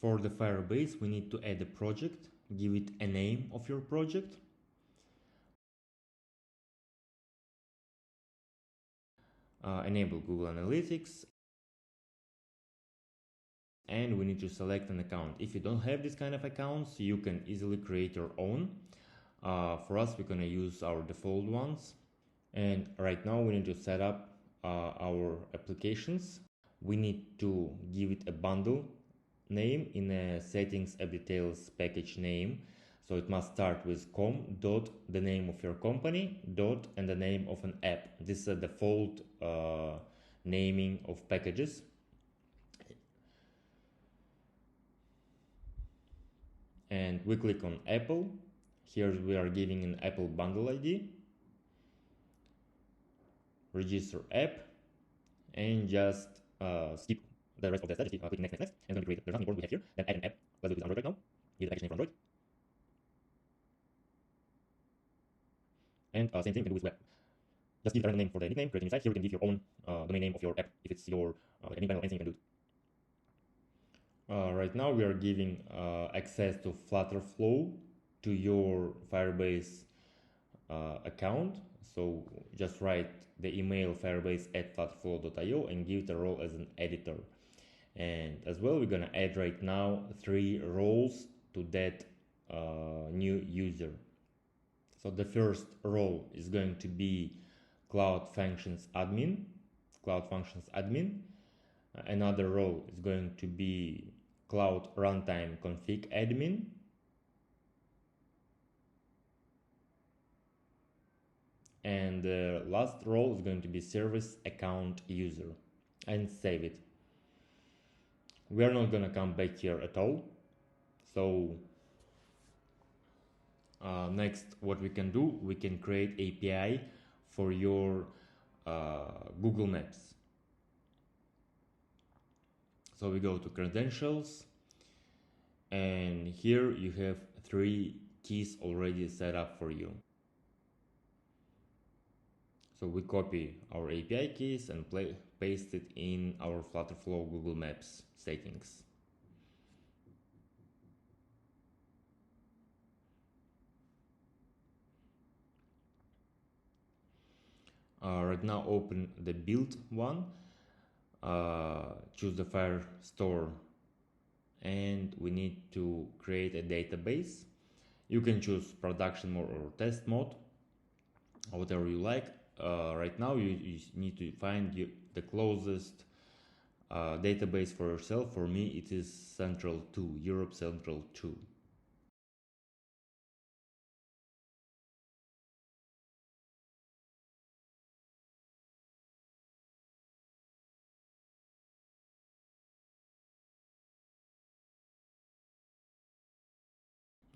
For the Firebase, we need to add a project, give it a name of your project. Enable Google Analytics. And we need to select an account. If you don't have this kind of accounts, you can easily create your own. For us, we're gonna use our default ones. And right now we need to set up our applications. We need to give it a bundle name in a settings app details package name. So it must start with com dot the name of your company dot and the name of an app. This is a default naming of packages. And we click on Apple. Here we are giving an Apple bundle ID. Register app, and just skip the rest of the steps. Just click next, and it's going to be created. There's nothing important we have here. Then add an app. Let's do it with Android right now. Give the package name for Android. And same thing we can do with web. Just give the random name for the nickname, create a new site. Here you can give your own domain name of your app. If it's your admin panel or anything, you can do it. Right now we are giving access to Flutter Flow to your Firebase account. So just write the email firebase@flutterflow.io and give it a role as an editor. And as well, we're gonna add right now 3 roles to that new user. So the first role is going to be Cloud Functions Admin. Another role is going to be Cloud Runtime Config Admin. And the last role is going to be Service Account User, and save it. We are not gonna come back here at all. So next, what we can do, we can create API for your Google Maps. So we go to credentials, and here you have 3 keys already set up for you. So we copy our API keys and paste it in our Flutter Flow Google Maps settings. Right now open the build one, choose the Firestore, and we need to create a database. You can choose production mode or test mode, whatever you like. Right now you need to find the closest database for yourself. For me it is Central 2, Europe Central 2.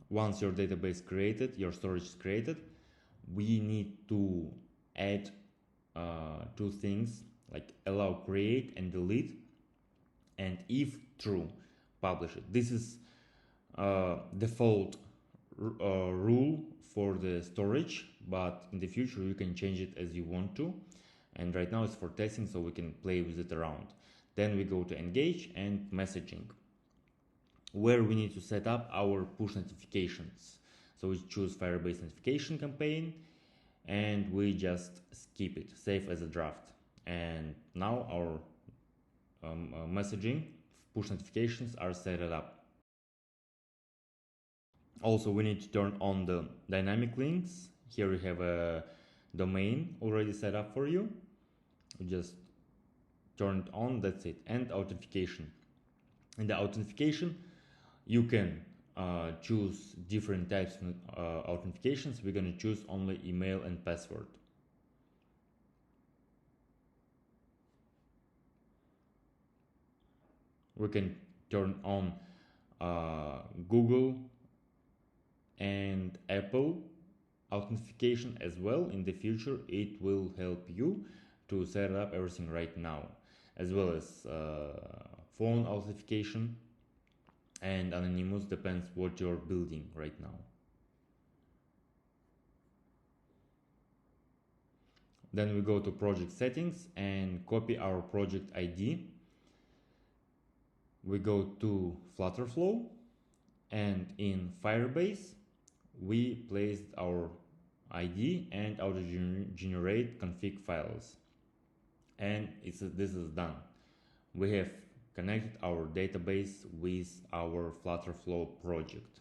Once your database created, your storage is created, we need to add 2 things, like allow create and delete, and if true, publish it. This is default rule for the storage, but in the future you can change it as you want to, and right now it's for testing, so we can play with it around. Then we go to engage and messaging, where we need to set up our push notifications. So we choose Firebase notification campaign, and we just skip it, save as a draft. And now our messaging push notifications are set up. Also, we need to turn on the dynamic links. Here we have a domain already set up for you. We just turn it on, that's it. And authentication. In the authentication, you can choose different types of authentications. We're going to choose only email and password. We can turn on Google and Apple authentication as well. In the future it will help you to set up everything right now, as well as phone authentication and anonymous, depends what you're building right now. Then we go to project settings and copy our project ID. we go to Flutter Flow, and in Firebase we placed our ID and auto-generate config files, and this is done. We have connected our database with our Flutter Flow project.